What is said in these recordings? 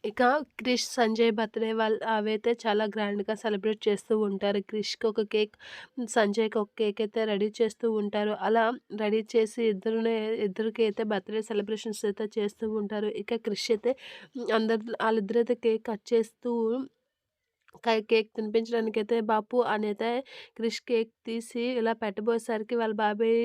ఇక క్రిష్, సంజయ్ బర్త్‌డే అవైతే చాలా గ్రాండ్‌గా సెలబ్రేట్ చేస్తూ ఉంటారు. క్రిష్‌కి ఒక కేక్, సంజయ్‌కి ఒక కేక్ అయితే రెడీ చేస్తూ ఉంటారు. అలా రెడీ చేసి ఇద్దరికి అయితే బర్త్‌డే సెలబ్రేషన్స్ అయితే చేస్తూ ఉంటారు. ఇక క్రిష్ అయితే ఆళ్ళిద్దరైతే కేక్ కట్ చేస్తూ కేక్ తినిపించడానికైతే బాపు అనైతే క్రిష్ కేక్ తీసి ఇలా పెట్టబోయేసరికి వాళ్ళ బాబాయ్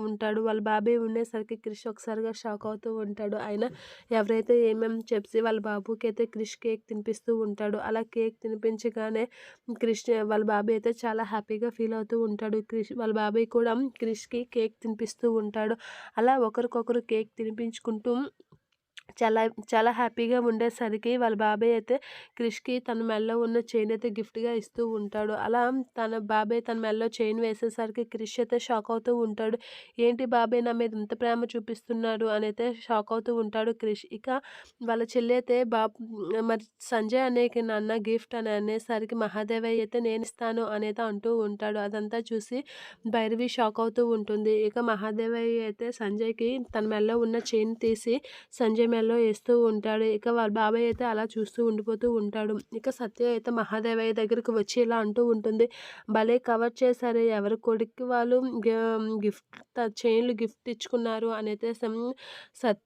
ఉంటాడు. వాళ్ళ బాబాయ్ ఉండేసరికి క్రిష్ ఒకసారిగా షాక్ అవుతూ ఉంటాడు. అయినా ఎవరైతే ఏమేమి చెప్పి వాళ్ళ బాబుకైతే క్రిష్ కేక్ తినిపిస్తూ ఉంటాడు. అలా కేక్ తినిపించగానే వాళ్ళ బాబాయ్ అయితే చాలా హ్యాపీగా ఫీల్ అవుతూ ఉంటాడు. వాళ్ళ బాబాయ్ కూడా క్రిష్‌కి కేక్ తినిపిస్తూ ఉంటాడు. అలా ఒకరికొకరు కేక్ తినిపించుకుంటూ చాలా చాలా హ్యాపీగా ఉండేసరికి వాళ్ళ బాబాయ్ అయితే క్రిష్‌కి తన మెడలో ఉన్న చైన్ అయితే గిఫ్ట్‌గా ఇస్తూ ఉంటాడు. అలా తన బాబాయ్ తన మెడలో చైన్ వేసేసరికి క్రిష్ అయితే షాక్ అవుతూ ఉంటాడు. ఏంటి బాబాయ్ నా మీద ఇంత ప్రేమ చూపిస్తున్నాడు అనైతే షాక్ అవుతూ ఉంటాడు క్రిష్. ఇక వాళ్ళ చెల్లి అయితే మరి సంజయ్ అన్నయ్యకి నాన్న గిఫ్ట్ అని అనేసరికి మహాదేవయ్య అయితే నేనిస్తాను అనేది అంటూ ఉంటాడు. అదంతా చూసి భైరవి షాక్ అవుతూ ఉంటుంది. ఇక మహాదేవయ్య అయితే సంజయ్‌కి తన మెడలో ఉన్న చైన్ తీసి సంజయ్ మెడలో ఏస్తూ ఉంటాడు. ఇక వాళ్ళ బాబాయ్ అయితే అలా చూస్తూ ఉండిపోతూ ఉంటాడు. ఇక సత్య అయితే మహాదేవయ్య దగ్గరికి వచ్చి ఇలా అంటూ ఉంటుంది. భలే కవర్ చేశారే ఎవరి కొడుక్కి వాళ్ళు చైన్‌లు గిఫ్ట్ ఇచ్చుకున్నారు అనైతే సత్య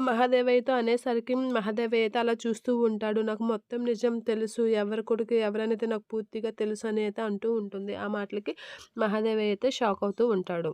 మహాదేవయ్యతో అనేసరికి మహాదేవయ్య అయితే అలా చూస్తూ ఉంటాడు. నాకు మొత్తం నిజం తెలుసు. ఎవరి కొడుకు ఎవరనేది నాకు పూర్తిగా తెలుసు అని అయితే అంటూ ఉంటుంది. ఆ మాటలకి మహాదేవయ్య అయితే షాక్ అవుతూ ఉంటాడు.